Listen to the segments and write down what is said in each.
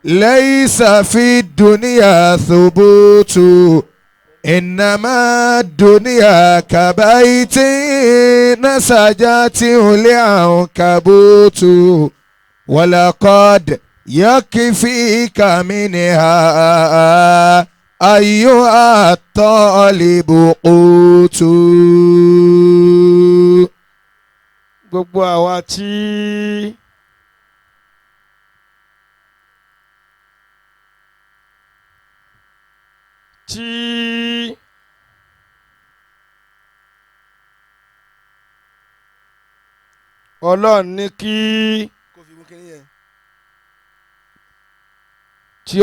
ليس في الدنيا ثبوت إنما الدنيا كبيت نسجته العنكبوت ولقد يكفيك منها أيها الطالب قوت. gbogbo àwa tí Ọlọ́run ní kí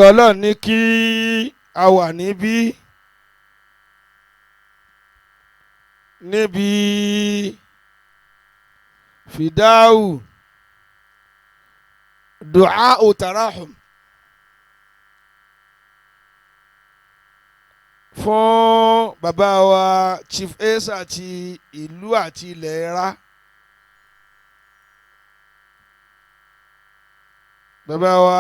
Ọlọ́run ní kí a wà níbí fìdáhù dùá tarahum fún bàbá wa Chief Esa ti ìlú àti ilẹ̀ Ẹ̀rá. Bàbá wa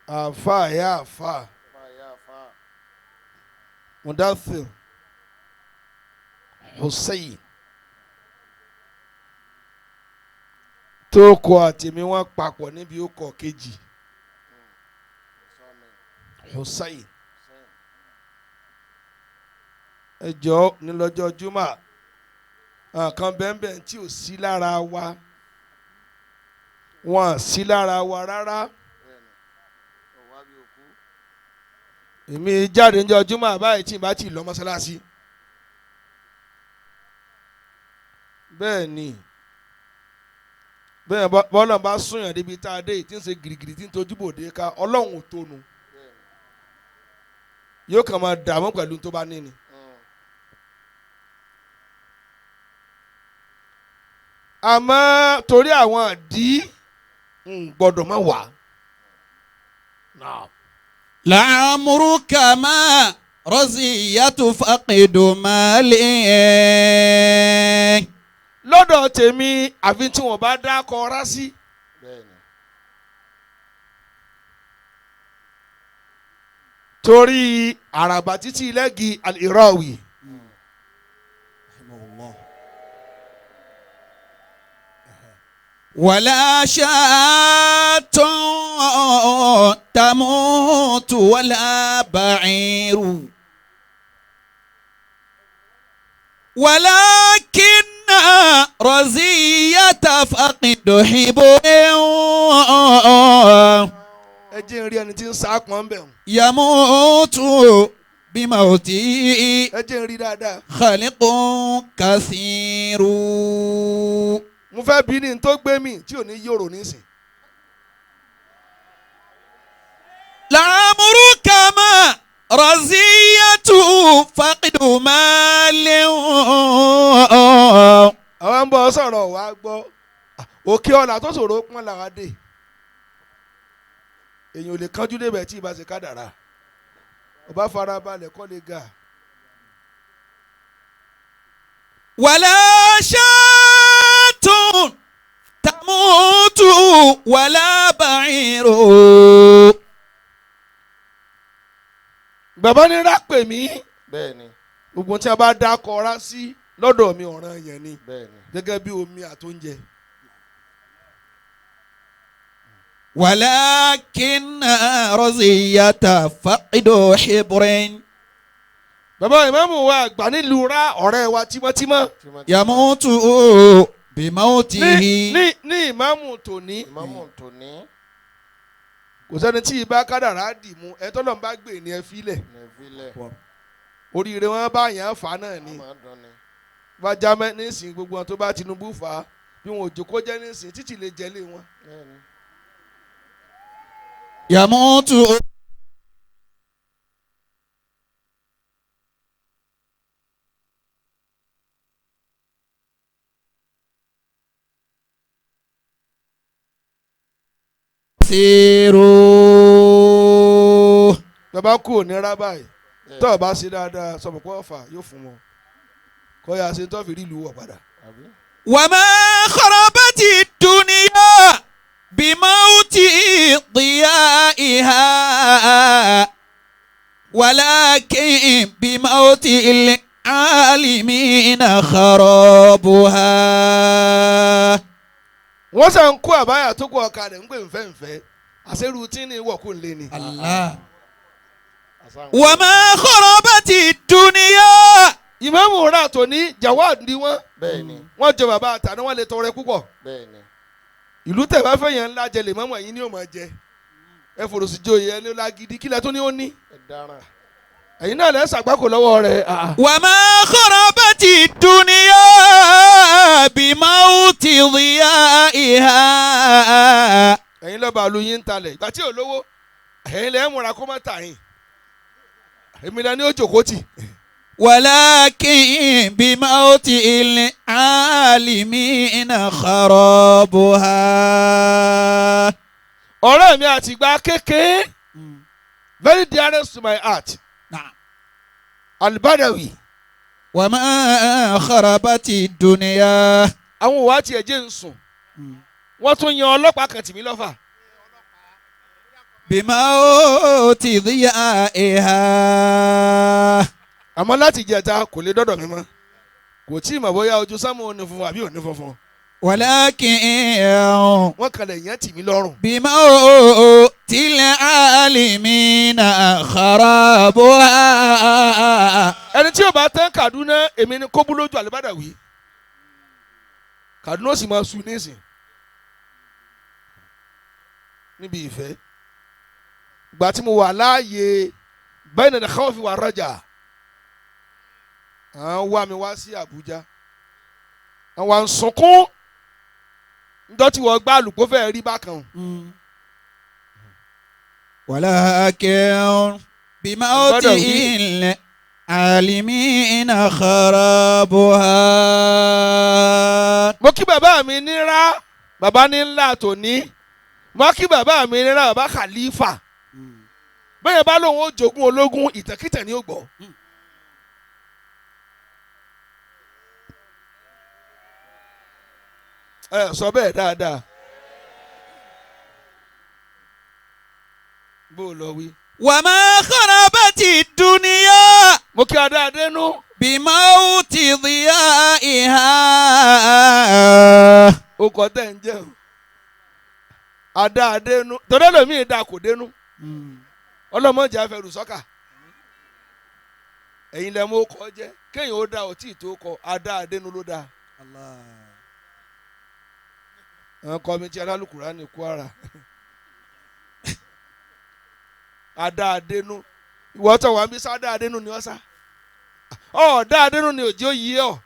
àfà ya àfà Mudathir Hussein tó kọ àtẹ̀mí wọn papọ̀ níbi ó kọ kejì Hussein. Ẹ jọ̀ọ́ ní lọ́jọ́ Júmọ̀ kan bẹ́ẹ̀ tí ò sí lára wa wọn sí lára wa rárá. Èmi jáde ní ọjọ́ Júmọ̀ báyìí tí n bá ti lọ mọ́sálásí. Bẹ́ẹ̀ ni bẹ́ẹ̀ bọ́lá bá súnyàn débi tá a dé tí ń ṣe gìrìgìrì tí ń tojú bòde ká Ọlọ́run ò tónu yóò kàn máa dààmú pẹ̀lú tó bá ní ni. Àmọ́ torí àwọn àdí gbọ́dọ̀ má wà. لعمرك ما رزية فقد مالي. Lọ́dọ̀ tèmi àfi tí wọ́n bá dá kọ́ra sí. Torí àràbà títí lẹ́gì al-Irawi. ولا شاة تموت ولا بعير ولكن رزية فقد حبر Ẹ jẹ́ n rí ẹni tí ń sá pọ́n bẹ̀. يموت بموته Ẹ jẹ́ n rí dáadáa. خلق كثير. Mo fẹ́ bí ní tó gbé mi tí ò ní yòrò nísìn. لعمرك ما رزية فقد مال. Àwọn ń bọ̀ sọ̀rọ̀ wá gbọ́ òkè ọ̀là tó ṣòro pọ́n làwa dé. Èyàn ò lè kánjú débẹ̀ tí ìbá ṣe kádàrá. Ọba fara balẹ̀ kọ́ lè ga. ولا شاة تموت ولا بعير. Bàbá ní rápè mí. Bẹ́ẹ̀ni. Gbogbo tí a bá dá kọra sí lọ́dọ̀ mi ọ̀ràn yẹn ni. Bẹ́ẹ̀ni. Gẹ́gẹ́ bí omi àtóúnjẹ. ولكن رزية فقد حبر. Bàbá ìmáàmù wa àgbà nílùú Rá ọ̀rẹ́ wa tímọ́tímọ́. يموت بموته. Ní ìmáàmù tòní. Ìmáàmù tòní. Kò sẹ́ni tí ìbá kádàrá dì mú ẹ tọ́lọ̀ ń bá gbè ní ẹ fílẹ̀. Oríire wọn bá yàn án fà náà ni. Bá jámẹ́ nísìnyí gbogbo wọn tó bá Tinubu fà á bí wọn ò jókòó jẹ́ nísìnyí títí lè jẹ́lé wọn. يموت كثير. Bàbá kú ò ní rá báyìí tó o bá ṣe dáadáa sọ̀rọ̀ pé Ọ̀fà yóò fún wọn kọ́ ya ṣe tó fi rí ìlú wọ̀ padà. وما خربت الدنيا بموت ضيائها ولكن بموت العالمين خرابها. wọ́n sàn ń kó àbáyà tó kó ọ̀ka rẹ̀ ń pè nfẹ́nfẹ́ àṣẹrù tí ní wọ̀kú lé ni. الله وما خربت الدنيا. ìmáàmù rà tó ní Jawad ni wọ́n. bẹ́ẹ̀ni wọ́n jọ bàbá àtàná wọ́n lè tọrẹ púpọ̀. bẹ́ẹ̀ni ìlú tẹ̀ bá fẹ́ yẹn ńlá jẹ lè mọ́mọ́ ẹ̀yìn ni ó máa jẹ. ẹ fòrò sí joyè ẹni lágídí kílẹ̀ tó ní ó ní. ẹ dáràn. ẹ̀yin náà lẹ́ ṣàgbákò lọ́wọ́ rẹ̀. وما خربت الدنيا بموت ضيائها. ẹ̀yin lọ́ba àlù yín ń talẹ̀ ìgbà tí ò lówó ẹ̀yin lẹ́ múra kó má tà yín. èmi lẹ́ni ó jòkó tì. ولكن بموت العالمين خرابها. ọ̀rẹ́ mi àti ìgbà kékeré very dearest to my heart نعم. Al-Badawi. وما خربت الدنيا. àwọn òwò àti ẹ̀jẹ̀ ń sùn wọ́n tún yan ọlọ́pàá kan tì mí lọ́fà. بموت ضيائها. àmọ́ láti jẹta kò lè dọ́dọ̀ mi mọ́ kò tí ì mọ̀ bóyá ojú sámú ò ní funfun àbí ò ní funfun. ولكن wọ́n kalẹ̀ yẹn tì mí lọ́rùn. بموت العالمين خرابها. ẹni tí yóò bá tán Kaduna èmi ni kóbú lójú Al-Badawi Kaduna ó sì máa sun nísìn níbi ìfẹ́ ìgbà tí mo wà láàyè bẹ́ẹ̀ ni káwọn fi wà rọ́jà àwọn wá mi wá sí Àbújá àwọn à ń sunkún njọ́ tí wọ́n gbá àlùkò fẹ́ẹ́ rí bákan. ولكن بموت العالمين خرابها. mo kí bàbá mi nira bàbá ní ńlá tòní mo kí bàbá mi nira bàbá Khalifa bẹ́ẹ̀ bá lóun ó jogún ológun ìtẹ̀kítẹ̀ ni ó gbọ́. ẹ sọ bẹ́ẹ̀ dáadáa bó o lọ wí. وما خربت الدنيا mo kí adá adénú. بموت ضيائها. ó kọ tẹ́ ń jẹun adá adénú tọ́lá lómi ìdá kò dénú ọlọ́mọdé afẹ́rù sọ́kà ẹ̀yin lẹ́ mú kọ́ jẹ́ kéèyàn ó dá ọtí tó kọ adá adénú ló dáa. àwọn kọ́mítì alálùkùrá ní Kwara adá adénú ìwọ tó wà ń bí sádá adénú ni wọ́n sá dá adénú ni òjò yí ọ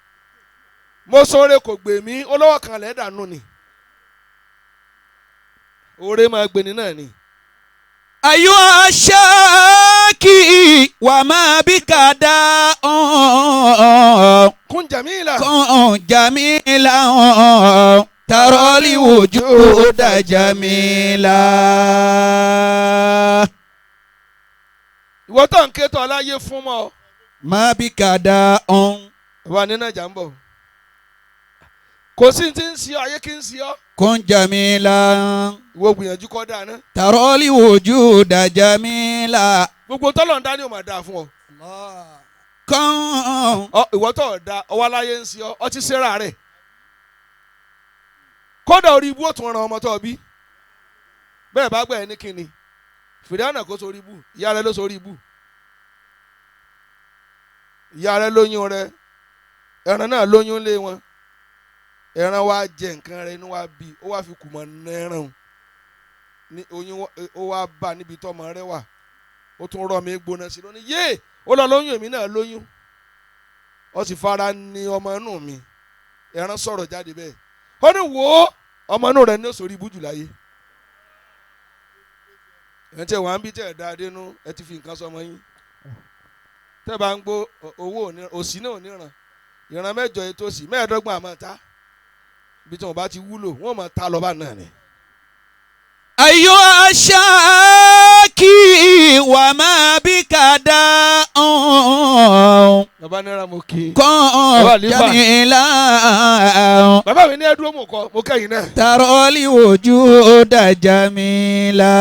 mo sọ̀rọ̀ kò gbè mí olówó kan lẹ́ dànù ni oore máa gbéni náà ni. أيها الشاكي وما بك داء kun jamila. كن جميلا ترى الوجود جميلا. ìwọ tó ń ké tó aláyé fún mọ́. ما بك داء. wà nínú ẹja ń bọ̀ kò sí ti ń sí ọ ayé kí ń sí ọ. كن جميلا ìwọ gbìyànjú kọ́ dáa ná. ترى الوجود جميلا. gbogbo tọ́lọ̀ ń dá ní o máa dáa fún ọ. كن ìwọ tó da ọwọ́ aláyé ń sí ọ ọtí sẹ́ra rẹ̀ kódà orí ibú òtún ran ọmọ tó bí bẹ́ẹ̀ bá gbẹ̀ ẹ́ ní kínni fìdáná kó sórí ibú ìyá rẹ ló sórí ibú ìyá rẹ lóyún rẹ ẹran náà lóyún lé wọn ẹran wa jẹ nǹkan rẹ inú wa bí ó wá fi kùmọ̀ nẹ́ràn ní oyún ó wá bá níbi tọ́mọ rẹ wà ó tún rọ mi gbóná sí lónìí yéé ó lọ lóyún èmi náà lóyún ó sì fara ní ọmọ inú mi ẹran sọ̀rọ̀ jáde bẹ́ẹ̀ ó ní wò ó ọmọ inú rẹ ní ó sórí ibú jù láyé ẹ̀ ń tẹ̀ wá ń bí tẹ̀ dáadé nú ẹ ti fi nǹkan sọmọ yín tẹ́ bá ń gbó owó òsì náà ò ní ràn ìran mẹ́jọ ètò òsì mẹ́ẹ̀ẹ́dọ́gbọ̀n àmọ́ ta bí tí wọ́n bá ti wúlò wọ́n mọ̀ ta lọ́ba náà ni. أيها الشاكي وما بك داء bàbá náírà mo kí. كن جميلا bàbá mi ní ẹdúró mo kẹ́yìn náà. ترى الوجود جميلا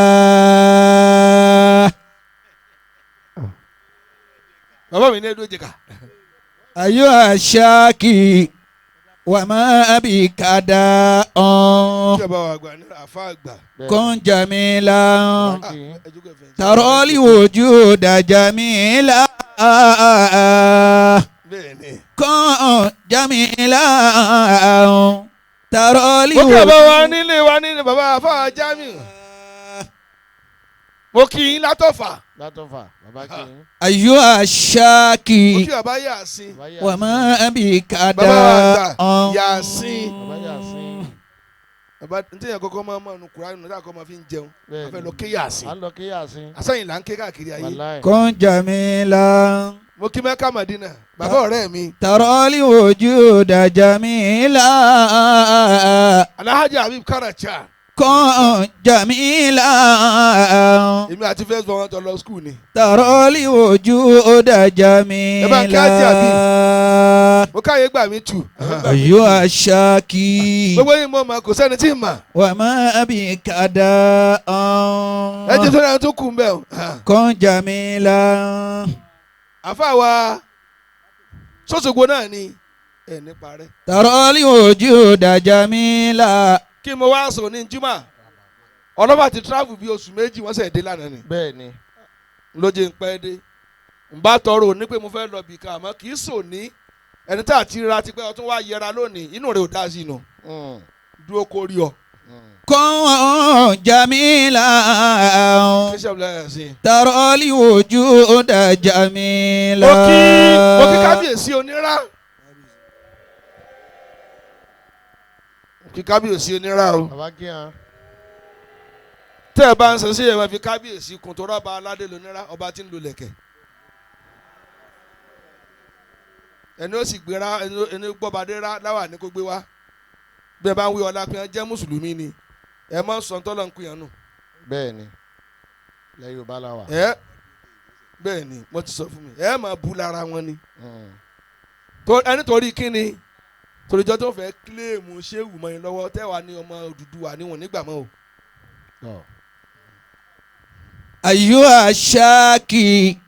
bàbá mi ní ẹdúró jẹ̀ka. أيها الشاكي وما بك داء kí ẹ bá wa gbà ní àfa àgbà. كن جميلا ẹjọ́ kẹfẹ́. ترى الوجود جميلا bẹ́ẹ̀ni. كن جميلا ترى mo kí bàbá wa الوجود nílé wa nílé bàbá àfa Jamiu. mo kí yín látọ̀fà. bàbá kí n. أيها mo الشاكي kí bàbá Yasin. وما بك bàbá داء àgbà Yasin. bàbá Yasin. bàbá ntẹ̀yìn kọ́kọ́ máa mọ̀ nù Kùránì nù dáa kọ́ máa fi ń jẹun. Bẹ́ẹ̀ni. a fẹ́ lọ ké Yasin. à ń lọ kí Yasin. àsẹ́yìn là ń ké káàkiri ayé. wàláì. كن جميلا mo kí Mẹ́kà Mádínà bàbá ọ̀rẹ́ mi. ترى الوجود جميلا Alhaji Habib Karacha. كن جميلا èmi àti first born wọn jọ lọ skul ni. ترى الوجود جميلا mo káyé gbà mí tù. أيها الشاكي gbogbo yín mọ̀ ma kò sẹ́ni tí ì mà. وما بك داء ẹ jẹ́ sọ́dọ̀ tó kù ń bẹ̀ o. كن جميلا àfa wa sọ́sọ́gbó náà ni ẹ̀ nípa rẹ̀. ترى الوجود جميلا kí mo wá sọ ní jimá ọlọ́ba ti travel bí oṣù méjì wọ́n sẹ̀ dé lánàá ni. bẹ́ẹ̀ni. lóye ń pẹ́ dé n bá tọrọ ní pé mo fẹ́ lọ bì ká àmọ́ kì í sò ní ẹni tá a ti ra ti pẹ́ ọtún wá yẹra lónìí inú rẹ̀ ò dá sí inú dúró kó rí ọ. كن جميلا kíṣẹ́ ọ̀la ẹ̀ sí. ترى الوجود جميلا mo kí kábíyèsí onírà. kí kábíyèsí onírà o. bàbá kí n. tẹ́ ẹ bá ń sọ sí ẹ̀ máa fi kábíyèsí kun tó rọ́bà aládé lónírà ọba tí ń lo lẹ̀kẹ̀. ẹni ó sì gbéra ẹni gbọ́badé rá láwà ní kó gbé wá. bí ẹ bá ń wí ọlá pé ẹ jẹ́ mùsùlùmí ni ẹ mọ sọ̀ńtọ́ ń pìyàn nù. bẹ́ẹ̀ni. lẹ́yìn Yorùbá la wà. bẹ́ẹ̀ ni mo ti sọ fún mi ẹ máa bu lára wọn ni. ẹni torí kí ni toríjọ́ tó fẹ́ kílèmù ṣéwù mọ́ yín lọ́wọ́ tẹ́wà ní ọmọ Odùduwà níwọ̀n nígbà mọ́ o. أيها الشاكي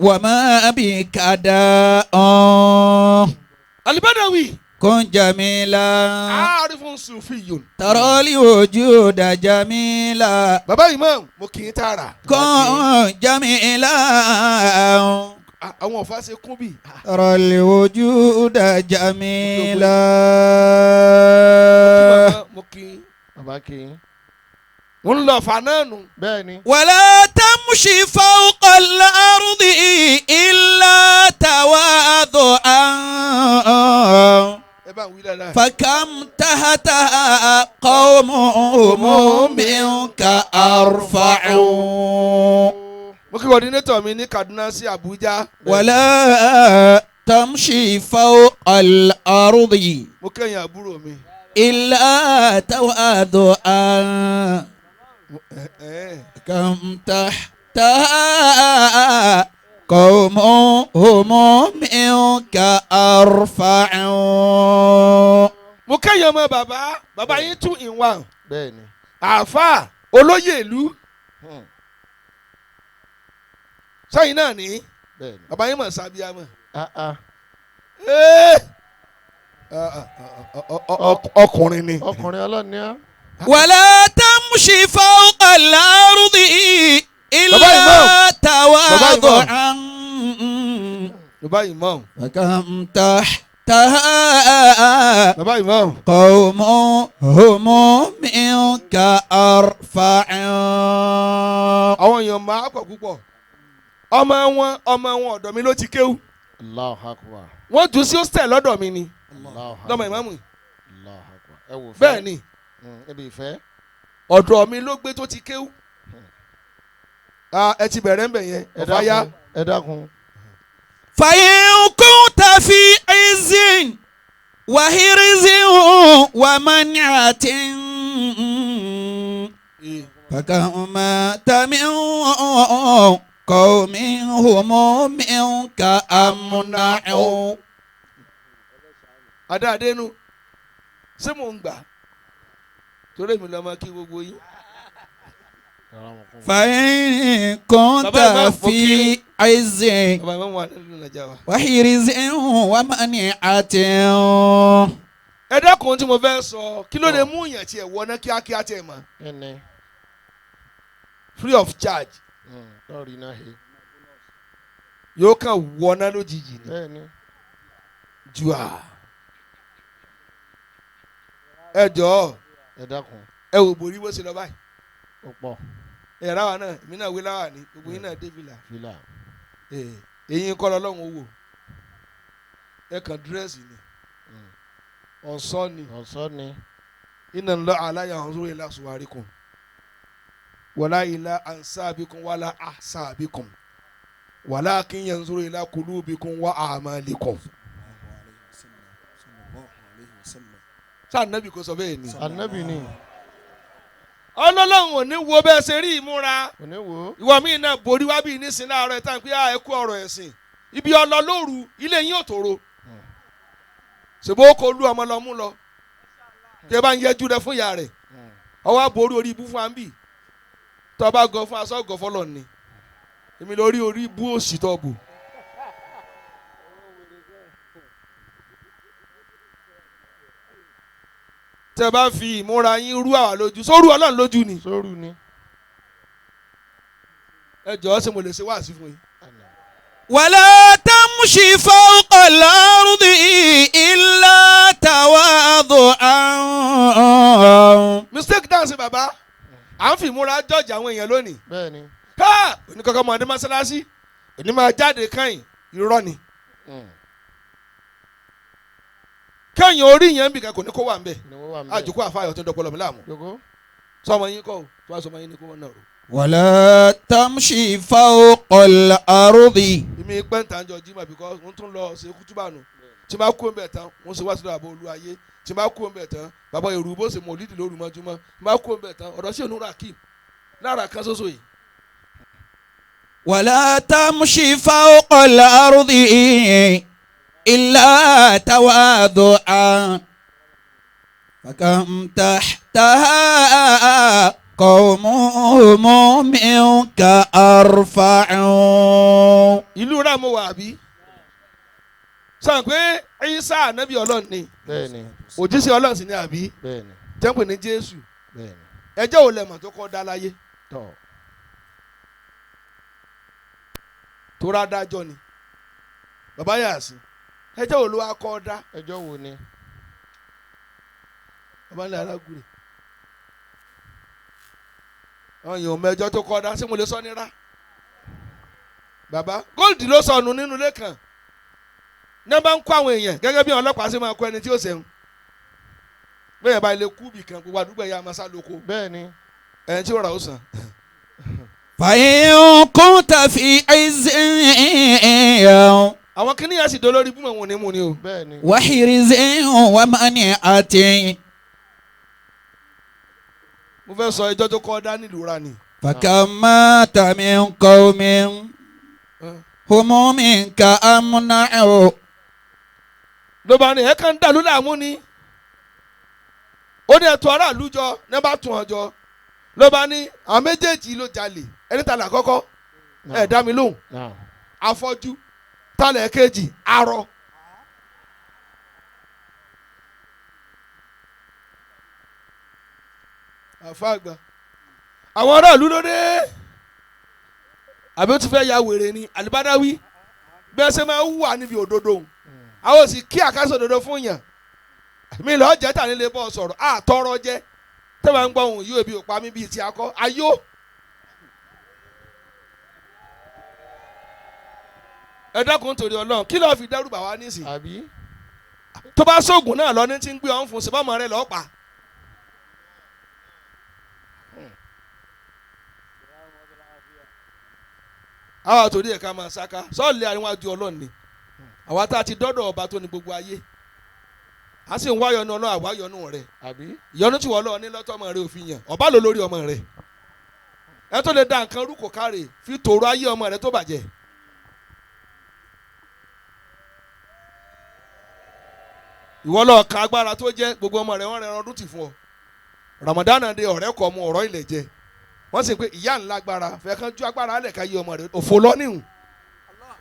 وما بك داء Al-Badawi. كن جميلا Arifun Sufiyun. ترى الوجود جميلا bàbá Imam mo kì í tààrà. كن جميلا àwọn ọ̀fà ṣe kún bí. ترى الوجود جميلا mo kì í. bàbá kí n. mo ń lọ fà náà nù. bẹ́ẹ̀ni. ولا تمشي فوق الأرض إلا تواضعا ẹ bá ń wí dáadáa. فكم تحتها قوم منك أرفع mo kí coordinator mi ní Kaduna sí Abuja. ولا تمشي فوق الأرض mo kẹ́yìn àbúrò mi. إلا تواضعا كم تحتها قوم هم منك أرفع mo kẹ́yìn ọmọ bàbá yín tún ìwà. bẹ́ẹ̀ni. àáfà olóyè ìlú. sẹ́yìn náà ní. bẹ́ẹ̀ni. bàbá yín mọ̀ sábíàmọ̀. ọkùnrin ni. ọkùnrin ọlọ́ni á. ولا تمشي فوق الأرض إلا تواضعا bàbá Imam. فكم تحتها bàbá Imam. قوم هم منك أرفع àwọn èèyàn máa pọ̀ púpọ̀ ọmọ wọn ọ̀dọ̀ mi ló ti kéwú. Allahu Akbar. wọ́n jù sí hostel lọ́dọ̀ mi ni Allahu Akbar. lọ́mọ ìmáàmù. Allahu Akbar. ẹ wò fẹ́. bẹ́ẹ̀ ni ẹbí ìfẹ́. ọ̀dọ̀ mi ló gbé tó ti kéwú. ẹ ti bẹ̀rẹ̀ ń bẹ̀ yẹn ọ̀fà yá. ẹ dákun. فإن كنت في عز وهرز ومنعة فكم مات من قوم هم منك أمنع. Adáadénu ṣé mò ń gbà torí èmi lọ́mọ kí gbogbo yín. فإن كنت في عز Bàbá ìmọ̀ wà nínú ìlàjà wa. وحرز ومنعة. Ẹ dákun tí mo fẹ́ sọ kí ló lè mú yàn tiẹ̀ wọná kíákíá tiẹ̀ mọ́. Free of charge. Lọ́ọ̀rì náà he. Yóò kàn wọná lójijì ni. Bẹ́ẹ̀ni. Jù à. Ẹ jọ̀ọ́. Ẹ dákun. Ẹ wò borí bó ṣe lọ báyìí. Ó pọ̀. Ẹ ráwa náà èmi náà wé láwà ní gbogbo yín náà dé fìlà. Fìlà. Èyí ń kọ́ lọ́lọ́run owó. Ẹ kàn dírẹ́sì ni. Ọ̀sán ni. Ọ̀sán ni. Inna Allaha la yanzuru ila suwarikum wala ila ansabikum wala ahsabikum walakin yanzuru ila qulubikum wa a'malikum. Sáà nàbì kò sọ bẹ́ẹ̀ ni. Ànábì ni. Ọlọ́run ò ní wo bẹ́ẹ̀ ṣe rí ìmúra. Kò ní wo. Ìwọ míì náà borí wá bí nísìn láàárọ̀ ẹ̀ tán pé ẹ kú ọ̀rọ̀ ẹ̀sìn. Ibi ọlọ lóru ilé yín ò tòrò. Ṣèbó kò lu ọmọ lọ mú lọ. Tí ẹ bá ń yẹjú rẹ fún ìyá rẹ̀. Ọwọ́ àbórí orí ibú fún àǹbì. Tó bá gọ fún aṣọ gọ fọlọ ni. Èmi lórí orí ibú òsì tó bù. Tẹ́ bá fi ìmúra yín rú àwa lójú sóru Ọlọ́run lójú ni. Sóru ni. Ẹ jọ̀ọ́ ṣé mo lè ṣe wáàsí fún yín. ولا تمشي فوق الأرض إلا تواضعا. Mistake dance bàbá. À ń fi ìmúra judge àwọn èèyàn lónìí. Bẹ́ẹ̀ni. Ká oníkankan mọ̀ ní mọ́sálásí. Òní máa jáde káyìn irọ́ ni. Kẹ́yìn orí yẹn bìkan kò ní kó wà ń bẹ̀. Àjòkó àfáàyọ̀ tó ń dọ́pọ̀ lọ́mọ láàmú. Sọmọ yín kọ́ o, tó wá sọmọ yín ní kó wọ́n náà rò. ولا تمشي فوق الأرض. Èmi pẹ́ntà ń jọ jímọ̀ because wọ́n tún lọ ṣe kútúbà nù. Tí máa kú ọ̀nbẹ̀ tán, wọ́n ṣe wá sílẹ̀ àbọ̀ olú ayé. Tí máa kú ọ̀nbẹ̀ tán, bàbá Yorùbá bó ṣe mọ̀lídìí lóru mọ́júmọ́. Tí máa kú ọ̀nbẹ̀ tán, ọ̀dọ̀ sí ònúra Akeem lára kan ṣoṣo yìí. ولا تمشي فوق الأرض إلا تواضعا فكم تحتها قوم منك أرفع. Ìlú rà mo wà bí. Sọ pé Ìsá ànábì Ọlọ́run ni. Bẹ́ẹ̀ni. Òjíṣẹ́ Ọlọ́run sì ni àbí. Bẹ́ẹ̀ni. Jẹ́ǹpẹ̀ ní Jésù. Bẹ́ẹ̀ni. Ẹjọ́ ò lẹ̀mọ̀ tó kọ́ dá láyé. Tọ́. Tó rá dájọ́ ni. Bàbá Yàsín. Ẹjọ́ ò ló wá kọ́ dá. Ẹjọ́ wo ni? Bàbá ńlẹ̀ alágùrè. Àwọn èèyàn mẹ́jọ tó kọ́ dá sí mo lè sọ ní rá. Bàbá góòlù ló sọnù nínú ilé kan. Ní bá ń kó àwọn èèyàn gẹ́gẹ́ bí ọlọ́pàá ṣe máa kó ẹni tí ó ṣẹ̀hún. Bẹ́ẹ̀ bá ilé kúbì kan gbogbo àdúgbò ẹ̀yà máa sá lóko. Bẹ́ẹ̀ni. Ẹni tí ó rà ó sàn. فإن كنت في عز Àwọn kìnìyàn sì dolórí búmọ̀ wọn ní mu ni o. Bẹ́ẹ̀ni. وحرز ومنعة. Mo fẹ́ sọ ẹjọ́ tó kọ́ dá nílùú ra ni. فكم مات من قوم هم منك أمنع. Ló bá ní ẹ̀ kàn ń dàlú láàmú ni. Ó ní ẹ̀tọ́ aráàlú jọ ní bá tún ọjọ́. Ló bá ní àwọn méjèèjì ló jalè. Ẹni tà lákọ́kọ́. Ẹ dá mi lóhùn. Afọ́jú. Tálẹ̀ kejì. Arọ. Àfa àgbà. Àwọn aráàlú ló dé. Àbí ó ti fẹ́ ya wèrè ni àlùbádáwí. Bẹ́ẹ̀ ṣe máa ń wà níbi òdodo. Àwọn òsì kí àkásọ̀ òdodo fún yàn. Mi lọ́ọ́ jẹ́ tà nílé bọ́ sọ̀rọ̀. Àtọ́rọ́ jẹ́. Tẹ́ bá ń gbọ́ ohun yóò bí òpá mi bíi ti akọ́. Ayó. Ẹ dákun torí Ọlọ́run kí ló fi dẹ́rù bà wá nísìn. Àbí. Tó bá sóògùn náà lọ ní tí ń gbé ọ̀hún fún ṣèbámọ́ rẹ̀ lọ́ọ́ pa. Àwọn àtòrí ẹ̀ka máa ṣáká sọ́ọ̀lì àríwájú Ọlọ́run ni. Àwa tá a ti dọ́dọ̀ ọba tó ní gbogbo ayé. A sì ń wá yọnu Ọlọ́run àwa yọnu rẹ̀. Àbí. Ìyọnu tí wọ́n lọ ní lọ́tọ́ ọmọ rẹ̀ òfin yàn ọba ló lórí ọmọ rẹ̀. ẹ tó lè da nǹkan rú kò káre fi tòrò ayé ọmọ rẹ tó bàjẹ́. ìwọ lọ ka agbára tó jẹ́ gbogbo ọmọ rẹ wọ́n rẹ ọdún tì fún ọ. Ramadan de ọ̀rẹ́ kọ mu ọ̀rọ̀ ilẹ̀ jẹ wọ́n sì pé ìyá ńlá agbára fẹ́ kán ju agbára alẹ̀ ká yí ọmọ rẹ òfò lọ́nìhùn.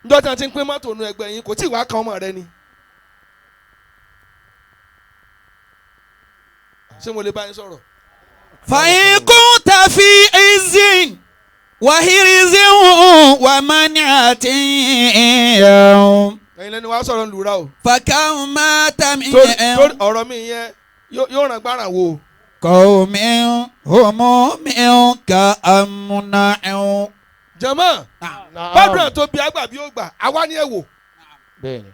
njọ́ tí wọ́n ti ń pín mọ́tò nu ẹgbẹ́ yín kò tí ì wá kan ọmọ rẹ ni. ṣé mo lè bá yín sọ̀rọ̀. فإن كنت في عز وحرز ومنعة ẹ̀yin lẹ́ni wàá sọ̀rọ̀ lùrà o. فكم مات من torí ọ̀rọ̀ mi yẹn yóò ràn gbára wo. قوم هم منك أمنع. jama bàdúrà tó bí àgbà bí ó gbà àwa ni ẹ wò. bẹ́ẹ̀ni.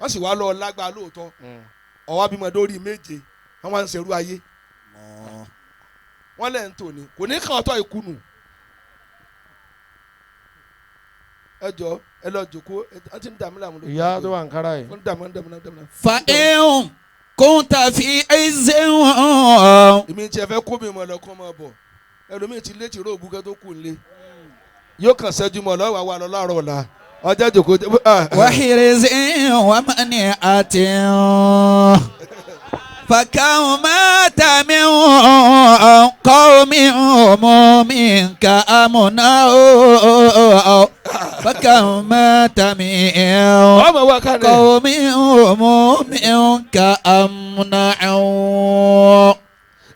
wọ́n sì wá lọ lágbá lóòótọ́ ọwọ́ bímọ dórí méje wọ́n wá ń ṣerú ayé wọ́n lẹ̀ ń tò ní kò ní kàn ọ́tọ́ ìkùnù. ẹ jọ ẹ lọ jòkó ẹ ti ń dààmú làmú lójú. ìyá tó wà ń kára yìí. wọ́n ń dààmú. فإن كنت في عز èmi tí ẹ fẹ́ kó mi mọ̀ lọ́kọ́ mọ̀ bọ̀ ẹlòmíì ti létí róòbù kẹ́ tó kù nílé yóò kàn ṣẹ́jú mọ́ lọ́wọ́ wa lọ láàárọ̀ ọ̀la ọjà jòkó. وحرز ومنعة فكم مات من قوم هم منك أمنع فكم مات من قوم هم منك أمنع.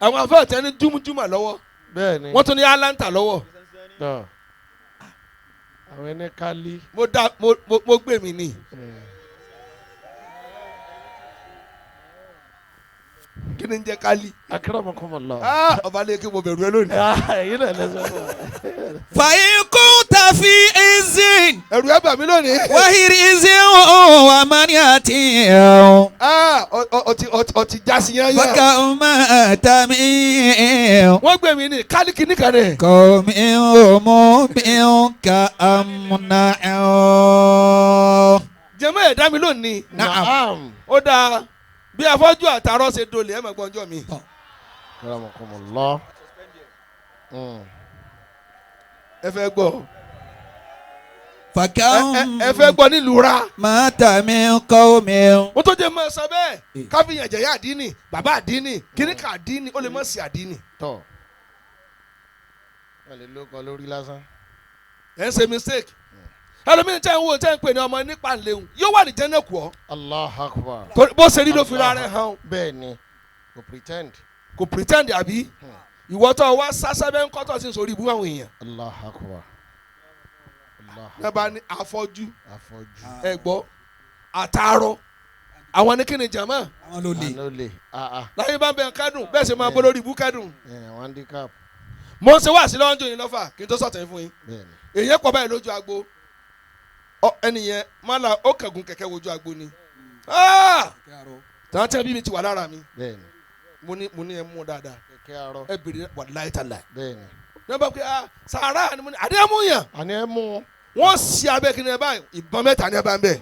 àwọn afẹ́ẹ̀tẹ́ ní dúmúdúmà lọ́wọ́ bẹ́ẹ̀ni. wọ́n tún ní aláǹtà lọ́wọ́. àwọn ẹni kálí. mo gbé mi ní. kí ni ń jẹ́ kálí. akramakumullah. ọba lè kí mo bẹ̀rù ẹ lónìí. èyí náà lẹ́sọ̀. فإن كنت في عز ẹ̀rù ẹ bà mí lónìí. وحرز ومنعة ọtí jásí yẹn yẹn. فكم مات من wọ́n gbé mi ní kálí kìíní kan ní. قوم هم منك أمنع. jẹ́mọ́ ẹ̀dá mi lónìí. naam. ó dáa bí afọ́jú àtàrọ́ ṣe dolè ẹ̀ mọ̀ gbọ́njọ́ mi. akramakumullah. ẹ fẹ́ gbọ́. فكم ẹ fẹ́ gbọ́ nílùú ra. مات من قوم. ó tó jẹ́ mọ́ ẹ sọ bẹ́ẹ̀ káfíyàn jẹ̀yà àdínì bàbá àdínì kíníkà àdínì ó lè mọ̀ sí àdínì. tọ́ wọ́n lè lóko lórí lásán. ẹ ń ṣe mistake. ẹlòmíín tẹ́ ń wo tẹ́ ń pè ní ọmọ nípa ńlẹ́hùn yóò wà ní jẹ́nẹ̀ kù ọ́. Allahu akbar. bó ṣe rí ló fi ra rẹ̀ hàn. bẹ́ẹ̀ni kò pretend. kò pretend àbí ìwọ tó wá sásábẹ́ ń kọ́tọ̀ sí sórí ibú àwọn èèyàn. Allahu akbar. ẹ bá ní afọ́jú afọ́jú. ẹ gbọ́ àtàrọ àwọn ní kíni jàmọ́. àwọn ló lè. ló lè. láyé bá ń bẹ kẹ́dùn bẹ́ẹ̀ ṣe máa bọ́ lórí ibú kẹ́dùn. handicap. mo ń ṣe wá sí lọ́njọ́ yìí lọ́fà kí n tó sọ̀tẹ̀ fún yín. bẹ́ẹ̀ni. èyí pọ̀ báyìí lójú agbo ẹnìyẹn mọ́lá ó kẹ̀gùn kẹ̀kẹ́ wojú agbo ni. tàn tẹ́ bí mi ti wà lára mi. bẹ́ẹ̀ni. mo ní ẹ mú dáadáa. kẹ̀kẹ́ arọ. ẹ bèrè wà láyé tà láì. bẹ́ẹ̀ni. ní wọ́n bá pẹ́ sàárà ni mo ní àdé mú yàn. àní ẹ mú. wọ́n sì abẹ́ kí ni ẹ báyìí ìbọn mẹ́ta ni ẹ bá ń bẹ̀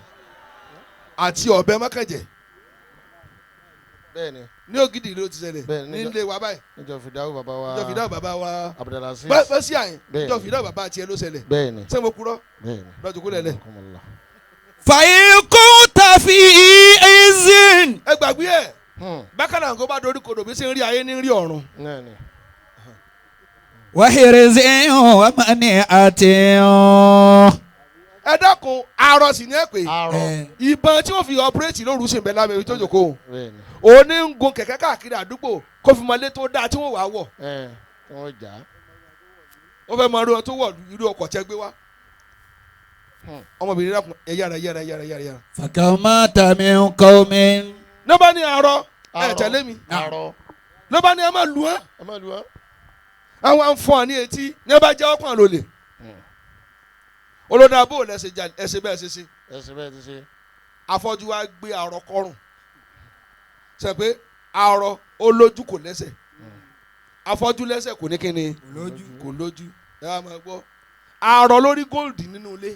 àti ọ̀bẹ mọ́kànjẹ́. bẹ́ẹ̀ni. ní Ògidì ló ti ṣẹlẹ̀ ní ilé wa báyìí. níjọ fìdáwò bàbá wa. níjọ fìdáwò bàbá wa. Abdulaziz. bẹ́ẹ̀ sí àyìn níjọ fìdáwò bàbá tiẹ̀ ló ṣẹlẹ̀. bẹ́ẹ̀ni. ṣé mo kúrọ́. bẹ́ẹ̀ni. lọ́jọ́ kó lẹ̀lẹ̀. فإن كنت في عز. ẹ gbàgbé ẹ̀ bákan náà kó bá dorí kodò bí ṣe ń rí ayé ní rí ọ̀run. وحرز ومنعة. ẹ dákun arọ sì ní ẹ pé arọ. ìbọn tí wọ́n fi ọpẹrẹtì lóru ṣe ń bẹ lábẹ́ ibi tó jòkó bẹ́ẹ̀ni. òní ń gun kẹ̀kẹ́ káàkiri àdúgbò kó fi mọlé tó dáa tí wọ́n wà á wọ̀ wọ́n jà á. ó fẹ́ mọ irú tó wọ̀ irú ọkọ̀ tẹ́ gbé wá ọmọbìnrin dákun ẹ yára. فكم مات من قوم. ló bá ní arọ ẹ tẹ̀lé mi arọ. ló bá ní ẹ má lù ẹ́ ẹ má lu ọ́. àwọn afọ́n ní etí ní ẹ bá jẹ́ ọkàn lólè olódà bò lẹ́sẹ̀ jà ẹsẹ̀ bẹ́ẹ̀ ṣe ṣe ẹsẹ̀ bẹ́ẹ̀ ti ṣe. afọ́jú wa gbé arọ kọrùn ṣe pé arọ ó lójú kò lẹ́sẹ̀ afọ́jú lẹ́sẹ̀ kò ní kíni kò lójú ẹ wá máa gbọ́ arọ lórí góòlì nínú ilé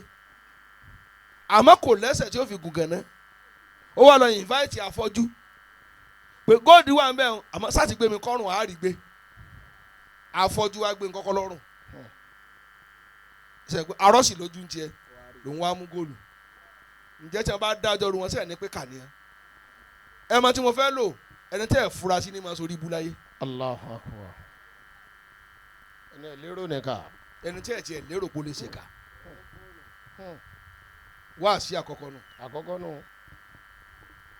àmọ́ kò lẹ́sẹ̀ tí ó fi gùn gànà ó wà lọ invite afọ́jú pé góòdì wà ń bẹ̀ ọ́n àmọ́ sáà ti gbé mi kọ́rùn àárí gbé afọ́jú wa gbé ń kọ́kọ́ lọ́rùn ṣe pé arọ́sì lójú ń tiẹ̀ lòun wá mú góòlù ǹjẹ́ tí wọ́n bá dájọ́ ru wọn sí ẹ̀ ní pé kàníyàn ẹ mọ tí mo fẹ́ lò ẹni tẹ́ ẹ̀ fura sí ní ma sórí ibú láyé. Allahu Akbar. ẹni lérò nìkan. ẹni tí ẹ̀ tiẹ̀ lérò kó lè ṣe kà wá sí àkọ́kọ́ nù. àkọ́kọ́ nù.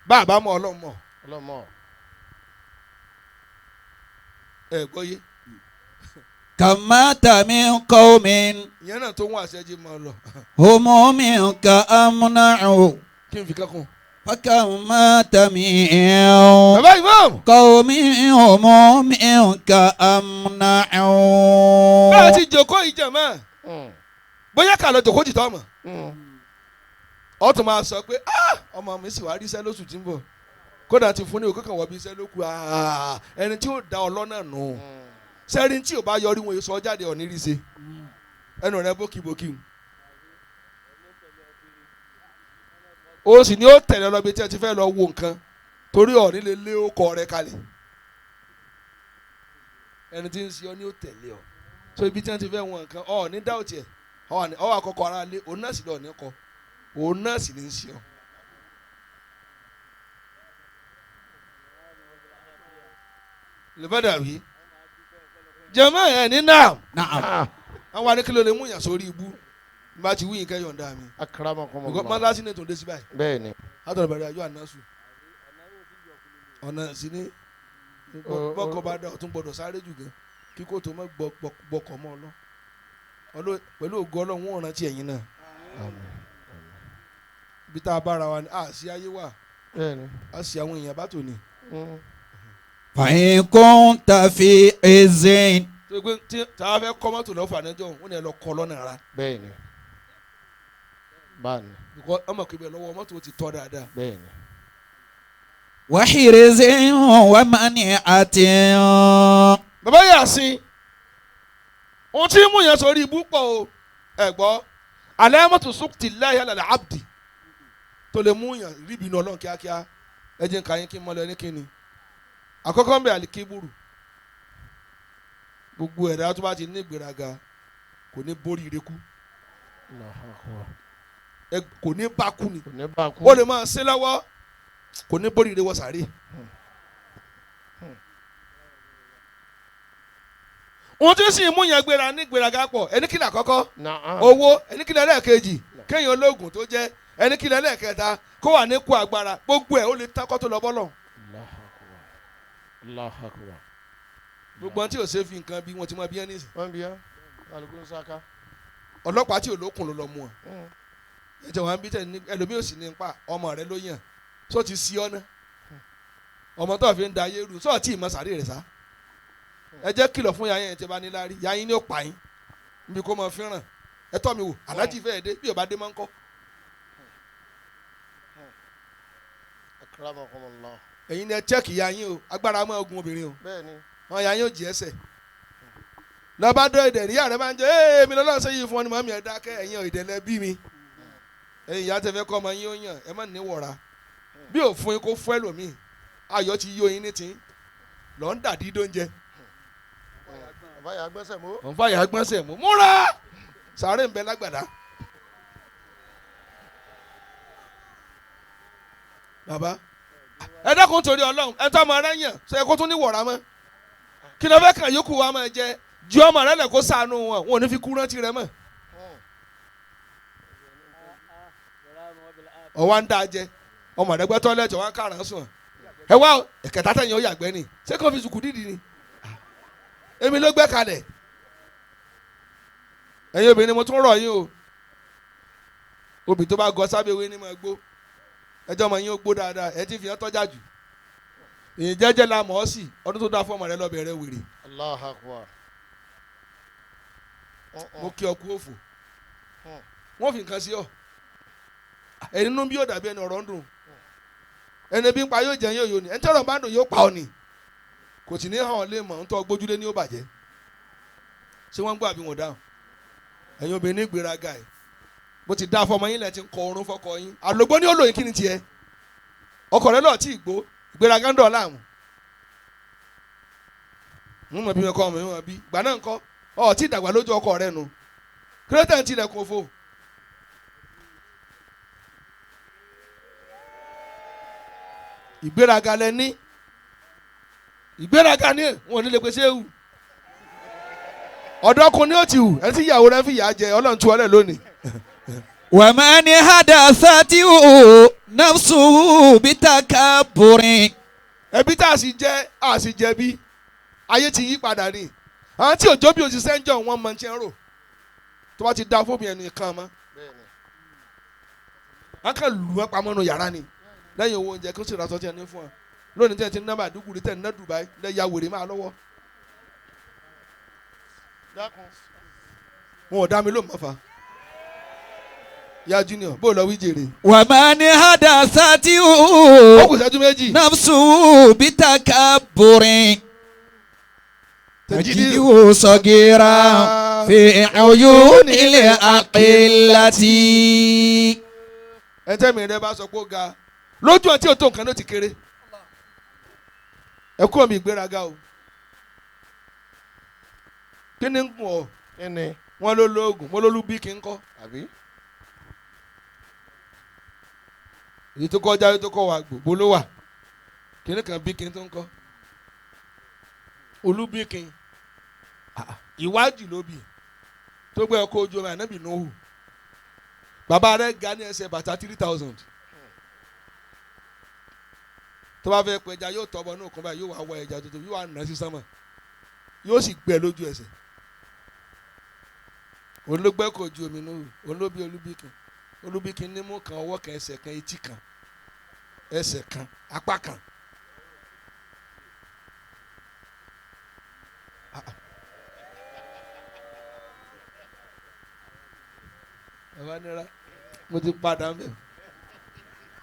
bá a bá mọ ọlọ́mọ ọlọ́mọ. ẹ gbọ́ yé. كمات من قوم ìyẹn náà tó ń wá àṣẹjì máa lọ. هم منك أمنعوا kí n fi kẹ́kùn. فكم مات من bàbá Imam. قوم هم منك أمنعوا. bá a ti jòkó ìjàmá bóyá kà lọ jòkó jìtọ́ mọ̀ ọ tún máa sọ pé ọmọ mi sì wá rí iṣẹ́ lóṣù tí ń bọ̀ kódà ti fún ní òkè kan wọ́ bí iṣẹ́ ló kù ẹni tí ó da ọlọ́nà nù sẹ́rin tí ò bá yọrí wọn sọ jáde ọ̀ nírí ṣe ẹnu rẹ bókìbókì o sì ní ó tẹ̀lé ọlọ́bi tí ẹ ti fẹ́ lọ wo nǹkan torí ọ̀ nílé lé ọkọ rẹ kalẹ̀ ẹni tí ń ṣe ọ ní ó tẹ̀lé ọ so ibi tí wọ́n ti fẹ́ wọn nǹkan ọ̀ ní dáwọ̀tì ẹ̀ ọ̀ àkọ́kọ́ ara lé òun náà sì lọ ní kọ òun náà sì ní í ṣe ọ. lèbàdà wí jẹ́mọ́ ẹ̀ ní náà àwọn adékèlè lè mú yàn sórí ibú bá ti wí yín kẹ́ yọ̀ǹda mi. akramakumullah. mọ́tàlásí ní ètò ìdésí báyìí. bẹ́ẹ̀ni. látọ̀rọ̀ bẹ̀rẹ̀ àjọ ànásù ọ̀nà sí ní bọ́kọ̀ bá dá ọ̀tún gbọ́dọ̀ sáré jù gan kíkó tó mọ́ gbọ́kọ̀ mọ́ ọlọ́ pẹ̀lú ògo Ọlọ́run wọn ò rántí ẹ̀yin náà. ibi tá a bára wa ni a sí ayé wà a sì àwọn èèyàn bá tò ní. فإن كنت في عز. tó gbé tí a fẹ́ kọ́ mọ́tò lọ́fà níjọ́ wọn ni ẹ lọ kọ́ lọ́nà ara. bẹ́ẹ̀ni. báàni. ọmọ kébẹ̀ lọ́wọ́ mọ́tò ti tọ́ dáadáa. bẹ́ẹ̀ni. وحرز ومنعة. bàbá Yàsín ohun tí mú yẹn sórí ibú pọ̀ o ẹ gbọ́ alamatu sukti Allahi ala al-abdi tó lè mú yẹn ríbi inú Ọlọ́run kíákíá ẹ jẹ́ nǹkan yín kí n mọ́ lọ ní kíni àkọ́kọ́ ń bẹ alikiburu gbogbo ẹ̀dá tó bá ti ní ìgbéraga kò ní borí ire kú kò ní bá kú ni ó lè máa ṣe lọ́wọ́ kò ní borí ire wọ sàárè. ohun tí sì mú yẹn gbéra ní gbéraga pọ̀ ẹni kìlẹ̀ àkọ́kọ́ owó ẹni kìlẹ̀ lẹ́ẹ̀kejì kéèyàn ológun tó jẹ́ ẹni kìlẹ̀ lẹ́ẹ̀kẹta kó wà ní kó agbára gbogbo ẹ̀ ó lè tán kó tó lọ bọ́lọ̀. Allahu Akbar. gbogbo wọn tí ò ṣe fi nǹkan bí wọn ti mọ bí ẹni sìn. wọ́n bí yá alùpùpù sáká. ọlọ́pàá tí ò lókun ló lọ mú ọ. ẹ̀jẹ̀ wọn bí tẹ̀ ní ẹlòmíì ò sì ní pa ọmọ rẹ ló yàn sọ ti sí ọ́nà ọmọ tó fi ń da ayé rú sọ tí ì mọ sàárè rẹ sá. ẹ jẹ́ kìlọ̀ fún yàyẹn tí ẹ bá ní lárí yàyín ní ó pa yín níbi kó máa fẹ́ràn ẹ tọ́ mi wò aláàjì fẹ́ẹ́ dé bí ò bá dé máa ń kọ́. akramakumullah. ẹ̀yin ni ẹ chẹ́ẹ̀kì yàyín o agbára máa gun obìnrin o bẹ́ẹ̀ni. wọn yàyín ò jí ẹsẹ̀ lọ́ba dọ́ ìdẹ̀ níyà rẹ máa ń jẹ́ ẹ́ mi lọ́lọ́run ṣe yìí fún ọ ni màmí ẹ̀ dákẹ́ ẹ̀yin ìdẹ̀lẹ̀ bí mi ẹ̀yin ìyá tẹ fẹ́ kọ́ ọmọ yín ó yàn ẹ má ní wọ̀ra bí ò fún yín kó fún ẹlòmíì ayọ̀ ti yó yín ní tí lọ́ ń dà dídó oúnjẹ. ọ̀fàyà gbẹ́sẹ̀ mú. ọ̀fàyà gbẹ́sẹ̀ mú múra sàárè ń bẹ lágbàdá. bàbá ẹ dákun torí Ọlọ́run ẹ tọ́ ọmọ rẹ yàn ṣe é kó tún ní wọ̀ra mọ́ kí ló fẹ́ kàn yókù wa máa jẹ ju ọmọ rẹ lẹ kó sànù wọn wọn ò ní fi kú rántí rẹ mọ́. ọwọ́ ń dá jẹ ọmọ rẹ gbẹ́ tọ́lẹ̀tì ọwọ́ ń kàrán sùn ẹ wá ẹ̀kẹta tẹ̀yìn ó yàgbẹ́ ni ṣé kò fi sùkú dídì ni èmi ló gbẹ́ kalẹ̀ ẹ̀yin obìnrin mo tún rọ̀ yín o obì tó bá gọ sábẹ́ ewé ní máa gbó ẹjọ́ ọmọ yín ó gbó dáadáa ẹ ti fi hàn tọ́jà jù èyí jẹ́jẹ́ la mọ̀ ọ́ sí ọdún tó dáa fún ọmọ rẹ lọ́bẹ̀rẹ̀ wèrè. Allahu Akbar. mo kí ọ kú òfò wọ́n fi nǹkan sí ọ ẹni nínú bí yóò dàbí ẹni ọ̀rọ̀ ń dùn ẹni bí ń pa yóò jẹun yóò yóò ní ẹni tí ọ̀rọ̀ bá ń dùn yóò pa ọ ni kò sì ní hàn ọ́ lé mọ̀ ń tọ́ gbójúlé ní ó bàjẹ́ ṣé wọ́n ń gbọ́ àbí wọn dáhùn ẹ̀yin obìnrin ní ìgbéraga ẹ̀ bó ti dá fọmọ yín lẹ́ ti ń kọ orun fọkọ yín àlògbó ní olóyin kí ni tiẹ̀ ọkọ rẹ lọ́ọ̀ tí ì gbó ìgbéraga ń dọ̀ láàmú ń mọ̀ bí wọn kọ́ ọmọ wọn bí gbà náà ń kọ́ ọ tí ìdàgbà lójú ọkọ rẹ nu kírẹ́tà ti ilẹ̀kùn fò. ìgbéraga lẹ ní ìgbéraga ní wọn nílé pé séwù ọ̀dọ́kùnrin ó ti hù ẹ tí ìyàwó rẹ fi yà á jẹ Ọlọ́run tú ọlẹ̀ lónìí. ومن حدثته نفسه بتكبر. ẹbí tá a sì jẹ̀bi ayé ti yí padà ni àwọn tí òjò bí òṣìṣẹ́ ń jọ wọn mọ̀ ń tiẹ̀ rò tó bá ti da fóbi ẹnu kan mọ́ wọn kàn lù wọn pamọ́ nù yàrá ni lẹ́yìn owó oúnjẹ kó sì ra sọ́tì ẹni fún wọn lónìí tẹ̀ ti ń ná Màdúgùrí tẹ̀ ń ná Dubai lẹ́yà wèrè máa lọ́wọ́ wọn ò dá mi ló mọ́ fa ya junior bó lọ wí jèrè. ومن حدثته ó kù sẹ́jú méjì. نفسه بتكبر تجده صغيرا في عيون الأقلة. ẹ tẹ́ mi rẹ bá sọ pé ó ga lójú ọtí òtó nǹkan ló ti kéré ẹ kú omi ìgbéraga o kí ni ń gùn ọ wọn ló lóògùn mo ló lú bí kí n kọ́ èyí tó kọjá èyí tó kọ wà gbogbo ló wà kí ni kan bí kí n tó ń kọ́ olúbíkin ìwádìí ló bì tó gbé ọkọ̀ ojú omi ànábì Nuhu bàbá rẹ̀ ga ní ẹsẹ̀ bàtà 3000 tó bá fẹ́ pẹja yóò tọ́ ọmọ náà kún báyìí yóò wá wọ ẹja tuntun yóò wá nà sí sánmà yóò sì gbẹ lójú ẹsẹ̀ olóògbẹ́kọ̀ ojú omi Nuhu olóbi olúbíkin ní mú kan ọwọ́ kan ẹsẹ̀ kan etí kan ẹsẹ̀ kan apá kan. mo ti padà mẹ́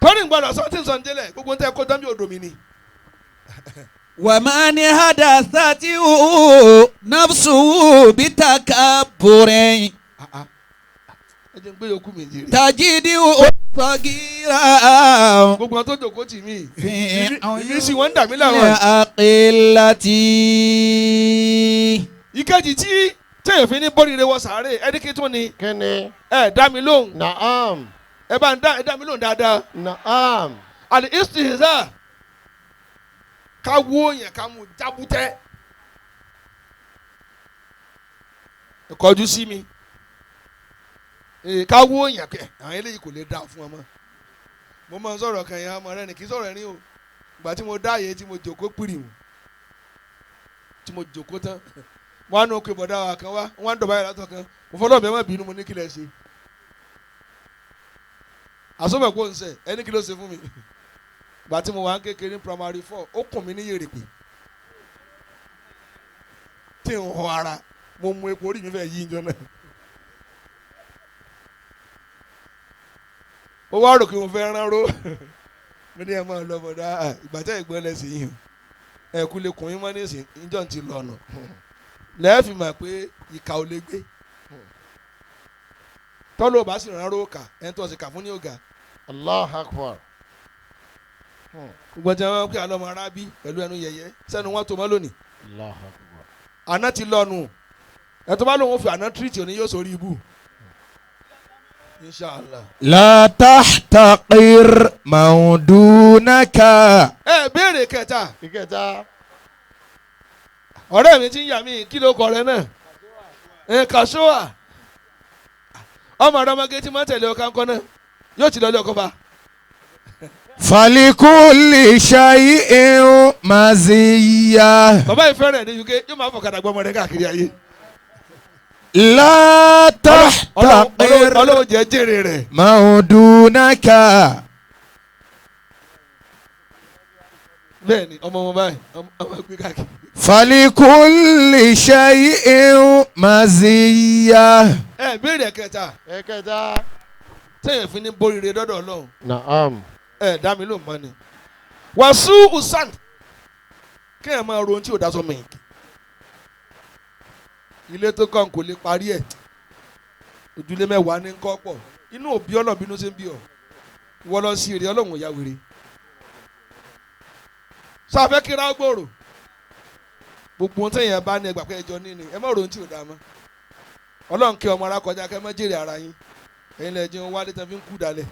tọ́ni gbọ́dọ̀ sọ́tì sọ̀njẹ́lẹ̀ gbogbo ń tẹ́ kó dánbí odò mi ni. ومن حدثته نفسه بتكبر تجده صغيرا gbogbo tó jòkó tì mí ìmí sì wọ́n ń dà mí láwọn. الأقلة. ìkejì tí téèyàn fi ní bọ́ọ̀lì rẹ wọ sàárè ẹ̀ẹ́dẹ́kẹ́ tó ni. kíni. ẹ dá mi lóhùn. naam. ẹ bá ń dá mi lóhùn dáadáa. naam. àlè istihza ká wó yẹn ká mú jábútẹ́. kọjú sí mi ká wó yẹn kẹ àwọn eléyìí kò lè dá fún ọmọ mo máa ń sọ̀rọ̀ kan yẹn ọmọ rẹ ní kí sọ̀rọ̀ ẹ̀rín o ìgbà tí mo dá yẹ tí mo jòkó pìrì o tí mo jòkó tán wọn á nù ọkọ ìbọ̀dá wa kan wá wọn á dọ̀bá yàrá tó kan mo fọlọ́ mi ẹ má bínú mo ní kí lẹ ṣe àsọ̀bẹ̀ kó n sẹ̀ ẹni kí ló ṣe fún mi ìgbà tí mo wà ń kékeré ní primary 4 ó kùn mí ní yèrèpè tí n họ ara mo mú epo orí mi fẹ́ yí ìjọ náà ó wá rò kí mo fẹ́ rán ró mo ní ẹ máa lọ bọ̀dá ìgbà tẹ́ ìgbọ́n lẹ́sìn yìí ẹ kú lè kùn yín mọ́ nísìn ìjọ ti lọ ọ̀nà lẹ́ẹ̀fì mà pé ìka ò lè gbé tọ́lú ọba sì rán ró kà ẹ̀ ń tọ́ sí kà fún ní ọ̀gá. Allahu Akbar. gbogbo tí wọn pè alọ́mọ arábí pẹ̀lú ẹnu yẹ̀yẹ́ sẹ́nu wọn tó mọ́ lónìí. Allahu Akbar. àná ti lọ́nu ẹ̀ tó bá lóun fi àná tírìtì òní yóò sórí ibù. Inshallah. La tahtaqir maudunaka. ẹ béèrè kẹta. ìkẹta. ọ̀rẹ́ mi ti ń yà mí kí ló kọ rẹ náà. Kàṣọ́wà. ọmọ ọ̀dọ́mọge tí máa ń tẹ̀lé ọkà ńkọ́ náà yóò ti lọ́lé ọkọ bá. Falikulli shay'in maziyya. bàbá ìfẹ́ rẹ̀ ní UK yóò máa fọkàdà gbọ́mọ rẹ̀ káàkiri ayé. La tahtaqir ọlọ́wọ́ jẹ́ jèrè rẹ̀. maudunaka. bẹ́ẹ̀ni ọmọ wọn báyìí ọmọ ẹgbẹ́ káàkiri. Falikulli shay'in maziyya. ẹ béèrè kẹta. ìkẹta. sẹ́yìn fi ní boríire dọ́dọ̀ Ọlọ́run. naam. ẹ dá mi ló mọ́ ni. wàásù usan kéèyàn máa ro ohun tí ò dá sọmọ yìí. ilé tó kàn kò lè parí ẹ̀ ojúlé mẹ́wàá ní kọ́ pọ̀ inú òbí ọlọ́bínú ṣe ń bí ọ ìwọ lọ sí èrè Ọlọ́run ìyá wèrè. sáfẹ́ kíra gbòòrò gbogbo ohun tẹ̀yìn bá ní ẹgbà pé ẹjọ́ ní ni ẹ má ronú tí ò dáa mọ́ ọlọ́run kí ọmọ ara kọjá kẹ́ ẹ má jèrè ara yín ẹ̀yin lẹ́ẹ̀ jẹun wálé tán fi ń kú dalẹ̀.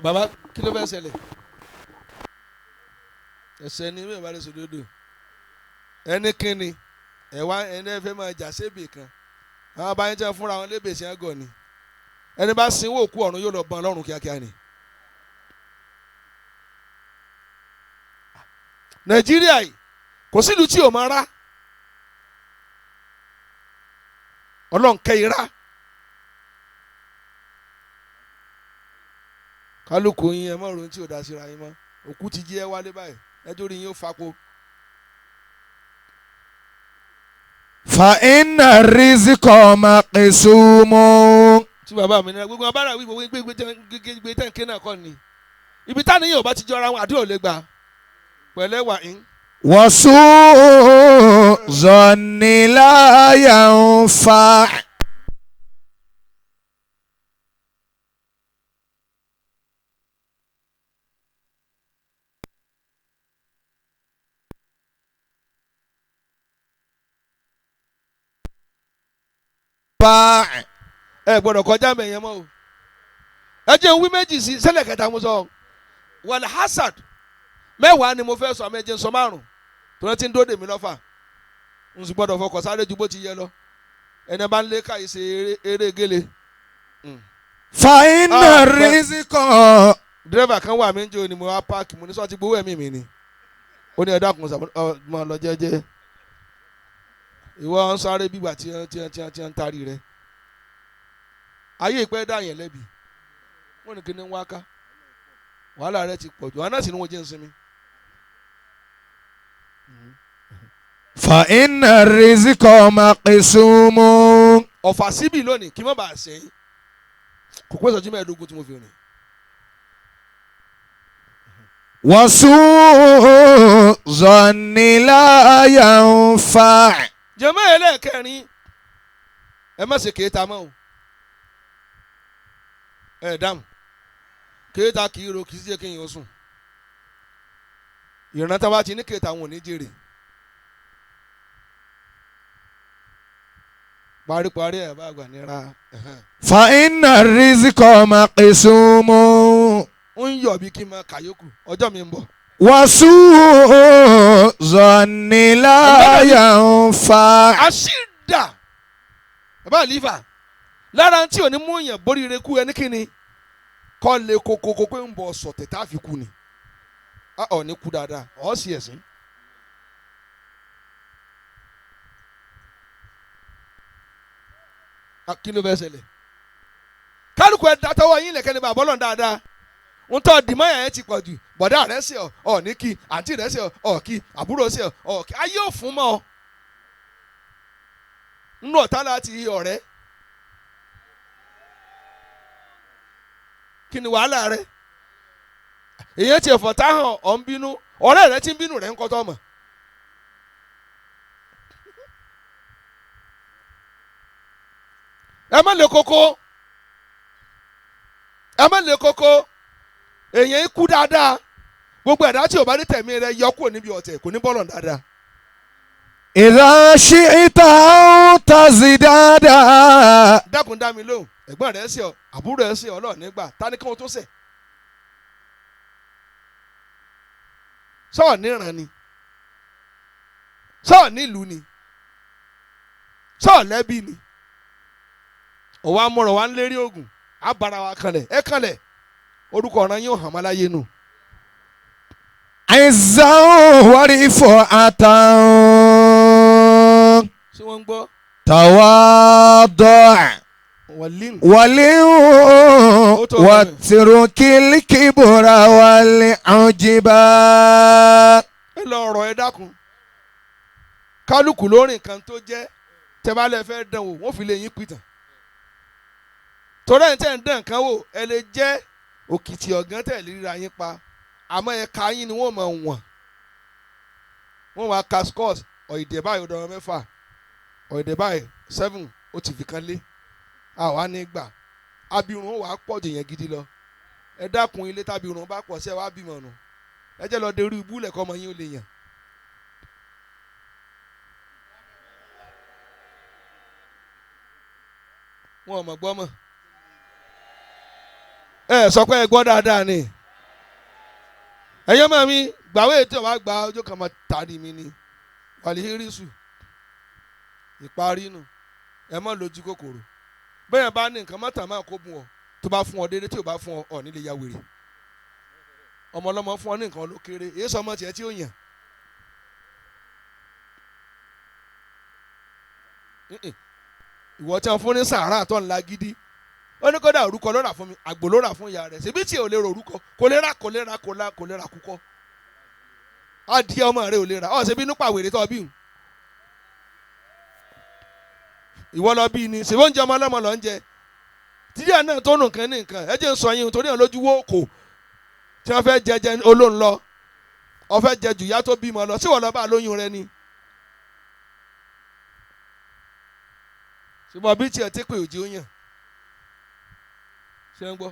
bàbá kí ló fẹ́ ṣẹlẹ̀ ẹsẹ̀ ni mi ò bá lè sòdodo ẹni kínni ẹ̀wá ẹni ẹ fẹ́ máa jà sébè kan àwọn abáyé jẹ́ fúnra wọn lébè sí àgọ́ ni ẹni bá sinwó òkú ọ̀run yóò lọ bọ́n lọ́rùn kíákíá ni. Nàìjíríà yìí kò sí ìlú tí ò máa rá ọlọ́run kẹ́ irá kálukú yín ẹ má ronú tí ò dá síra yín mọ́ òkú ti jí ẹ wálé báyìí ẹjọ́ rí yín ó fapò. fa inna rizqa maqsumun. tí bàbá mi náà gbogbo abára wí gbé tẹ̀ǹké náà kọ́ ni ibi táni yóò bá ti jọra wọn àdúrà ò lè gbà pẹ̀lẹ́ wà ń. wasu zanni la yanfa. ẹ gbọ́dọ̀ kọjá mẹyẹn mọ́ o ẹ jẹ́ n wí méjì sí ṣẹlẹ̀ kẹta mo sọ wàlẹ hasad mẹ́wàá ni mo fẹ́ sọ àmì ẹjẹ sọ márùn tó lọ ti ń dóde mi lọ́fà n sì gbọ́dọ̀ fọkọ̀ sáré ju bó ti yẹ lọ ẹni bá ń lé káyìí ṣe eré gélé. fa inna rizqa. dírẹ́bà kan wà mí ń jẹ́ òní mo wá páàkì mo ní sọ́ọ́ ti gbowó ẹ̀mí mi ni ó ní ẹ̀dá kun mọ́ lọ jẹ́jẹ́ ìwọ ń sáré bígbà tí ń tarí rẹ ayé ìpẹ́ dá yẹn lẹ́bi wọ́n ní kí ni ń wá ká wàhálà rẹ ti pọ̀ jù àná sì ni wọ́n jẹ́ ń sinmi. fa inna rizqa maqsumun. Ọ̀fà síbì lónìí kí n má bàa sẹ́yìn kò pé ìṣẹ́jú mẹ́ẹ̀ẹ́dógún tí mo fi rìn. wasu zanni la yanfa. jẹ́mọ́ ẹlẹ́ẹ̀kẹrin ẹ má ṣe kéétà mọ́ o ẹ dáhùn kéétà kì í ro kì í ṣe kéèyàn sùn ìrántá bá ti ní kéétà wọn ò ní jèrè paríparí ẹ̀ bá gbà nira. fa inna rizqa maqsumun. ń yọ̀ bí kí n máa kàyókù ọjọ́ mi ń bọ̀. wasu zanni la yanfa. àṣìdà bàbá àlífà lára tí ò ní mú yàn borí ire kú ẹni kíni kọ́ lé kókó pé ń bọ̀ sọ̀tẹ̀ tá a fi kú ni ọ̀ ní kú dáadáa ọ̀ sì ẹ̀sìn. kí ló fẹ́ ṣẹlẹ̀ kálukú ẹ̀ dátọ́wọ́ yín lẹ̀kẹ́ ní bàbá ọlọ́run dáadáa ń tọ́ dìmọ́yà yẹn ti pọ̀ jù bọ̀dá rẹ̀ ṣe ọ̀ ní kí àǹtí rẹ̀ ṣe ọ̀ kí àbúrò ṣe ọ̀ kí ayé ò fún mọ́ ọ nínú ọ̀tá láti ọ̀rẹ́ kí ni wàhálà rẹ èyàn tiẹ̀ fọ̀tá hàn ọ̀ ń bínú ọ̀rẹ́ rẹ ti ń bínú rẹ̀ ń kọ́tọ́ mọ̀ ẹ má lè koko èyàn kú dáadáa gbogbo ẹ̀dá tí ò bá ní tẹ̀mí rẹ yọ kúrò níbi ọ̀tẹ̀ kò ní bọ́lọ̀ dáadáa. idha shi'ta tazidada. dákun dá mi lóhùn ẹ̀gbọ́n rẹ̀ ṣe ọ àbúrò rẹ̀ ṣe ọ lọ́ọ̀ nígbà tani kí wọ́n tó ṣẹ̀. sọ́ọ̀ níran ni sọ́ọ̀ nílùú ni sọ́ọ̀ lẹ́bí ni òwa amúrọ̀ wa ń lérí ogun abara wa kanlẹ̀ ẹ kanlẹ̀ orúkọ ọ̀ràn yóò hàn máláyé nù. izzan wa rif'atan. ṣé wọ́n ń gbọ́. tawadu' wàlín watrukil kibra wal ujiba. ẹ lọ ọ̀rọ̀ ẹ dákun kálukú lórí nǹkan tó jẹ́ tẹ́bálẹ̀ fẹ́ dán wò wọ́n fi lè yín pìtàn torí ẹ̀ ń tẹ̀ ń dán nǹkan wò ẹ lè jẹ́ òkìtì ọ̀gán tẹ̀ ríra yín pa àmọ́ ẹ̀ka yín ni wọ́n mọ̀ wọ́n wá ka scores ọ̀ìdẹ̀ báyìí ó dọ̀rọ̀ mẹ́fà ọ̀ìdẹ̀ báyìí 7 ó ti fi kan lé àwa ní gbà abirùn ó wà á pọ̀ jù yẹn gidi lọ ẹ dákun ilé tàbí irun bá pọ̀ sí ẹ wá bímọ nù ẹ jẹ́ lọ de irú ibú lẹ̀kọ́ ọmọ yín ó lè yàn. wọn ò mọ̀ gbọ́ mọ̀ ẹ sọ pé ẹ gbọ́ dáadáa ni ẹ̀yọ́ mọ̀ mi gbàwé tí wàá gba ọjọ́ kan máa tàrí mi ni wàlíhírísù ìparí nù ẹ mọ̀ lójú kòkòrò bẹ́ẹ̀ bá ní nǹkan mọ́tà máa kó bùn ọ tó bá fún ọ déédéé tí ò bá fún ọ nílé ya wèrè ọmọ ọlọ́mọ fún ọ ní nǹkan ló kéré èyí sọ ọmọ tiẹ̀ tí ó yàn ìwọ tí wọn fún ní sàárà tó ń la gidi ó ní kódà orúkọ ló rà fún mi àgbò ló rà fún ìyá rẹ̀ ṣèbí tí ò lè rò orúkọ kò lè rà kúkọ adìẹ ọmọ rẹ̀ ò lè rà ọ ṣèbí inú pàwèrè tó bí ìwọ lọ bí ni ṣèbí oúnjẹ ọmọ ọlọ́mọ lọ ń jẹ tíyà náà tó nù nǹkan ní nǹkan ẹ jẹ́ ń sọ yín torí àwọn lójú wo kò tí wọ́n fẹ́ jẹ olóhùn lọ ọ fẹ́ jẹ jù ìyá tó bímọ lọ sí wọ́n lọ bá lóyún rẹ ni ṣùgbọ́n bí tiẹ̀ tí pé òjì ó yàn ṣé ń gbọ́.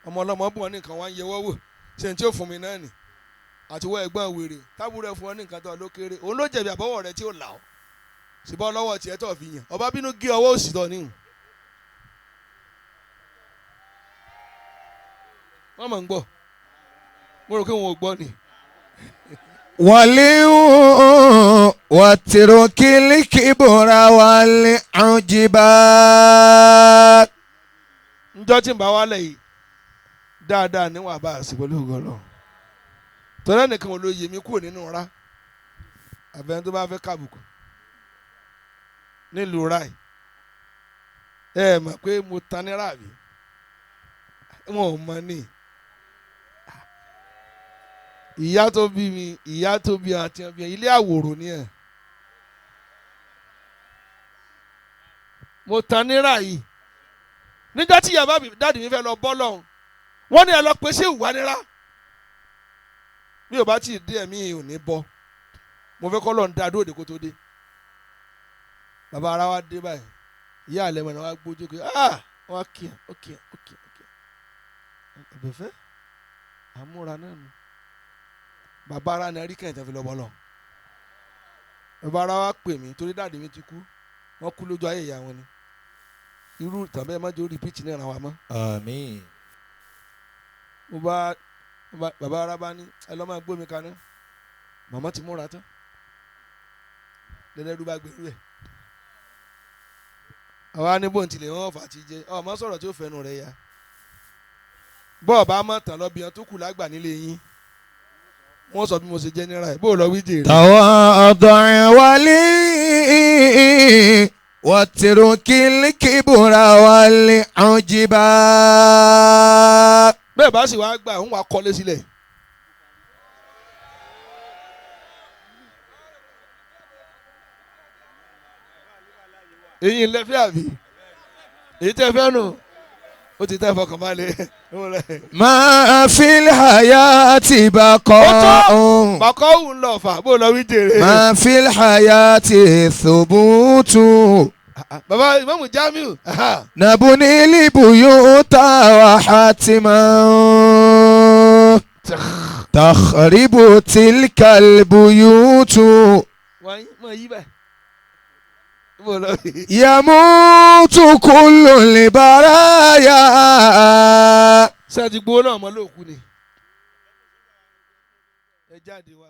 ọmọ ọlọ́mọ bùn wọn ní nǹkan wá ń yẹwọ́ wò ṣe ní tí ó fún mi náà nì àti wọ́n ẹ̀gbọ́n wèrè tábùrẹ̀ fún wọn ní nǹkan tó ló kéré òun ló jẹ̀bi àbọ̀wọ̀ rẹ tí ó là ọ́ ṣùgbọ́n lọ́wọ́ tiẹ̀ tó fi yàn ọba bínú gé ọwọ́ òsì tọ́ níhùn. wọ́n mọ̀ ń gbọ́ mo rò pé wọn ò gbọ́ ni. واترك الكبر والعجب. njọ́ tí ń bá wálẹ̀ yìí dáadáa níwọ̀n bá a sì pẹ̀lú ògọ́lọ́ tọ́lá nìkan ò ló yẹ mí kúrò nínú ra àbẹ̀yẹn tó bá fẹ́ kábùkù nílùú ráì ẹ mọ̀ pé mo ta ní ráàbì wọn ò mọ̀ ní ìyá tó bí mi ìyá tó bí àti ọbẹ̀ ilé àwòrò ni ẹ̀ mo ta ní ráàyè nígbà tí yàrá dáàdì mi fẹ́ lọ bọ́ lọ́hùn wọ́n ní ẹ lọ pé ṣé ìwà nira bí o bá tí ì dé ẹ̀mí ò ní bọ́ mo fẹ́ kọ́ lọ́n da dóòdè kó tó dé bàbá ara wa dé báyìí ìyá àlẹ́ mọ̀ náà wá gbójú pé wọ́n á kí ẹ̀ ókè ẹ̀bẹ̀fẹ́ àmúra náà nù bàbá ara ni ẹ̀ríkẹ́ ìtẹ́fi lọ́bọ́ lọ bàbá ara wa pè mí torí dáàdì mi ti kú wọ́n kú lójú ayé ìyá wọn ni irú tàbí ẹ má jẹ́ orí píìtì náà ra wa mọ́. Àmín. mo bá bàbá ara bá ní ẹ lọ́ máa gbómi kaná màmá ti múra tán lẹ́lẹ́rú bá gbẹrú ẹ̀ àwa ní bóun tilẹ̀ wọ́n fà ti jẹ ọmọ sọ̀rọ̀ tí ó fẹnu rẹ̀ ya bọ́ọ̀ bá mọ̀ tán lọ bí wọn tó kù lágbà nílé yín wọ́n sọ bí mo ṣe jẹ́ níra ẹ̀ bó lọ wí jèrè. تواضع ولي واترك الكبر والعجب. bẹ́ẹ̀ bá sì wá gbà ń wá kọ́lé sílẹ̀. èyí ń lẹ́fẹ́ àbí èyí tẹ́ fẹ́ nù ó ti tẹ́ fọkànbalẹ̀. ما في الحياة بقاء. bàkọ́ òun lọ fà bó lọ wí jèrè. ما في الحياة ثبوت. bàbá Imam Jamiu. نبني البيوت وحتما تخرب تلك البيوت. wọ́n mọ̀ yí bẹ́ẹ̀. يموت كل البرايا. sẹ́ẹ̀tì gbowó náà mọ́ lóòkù ni ẹ jáde wá.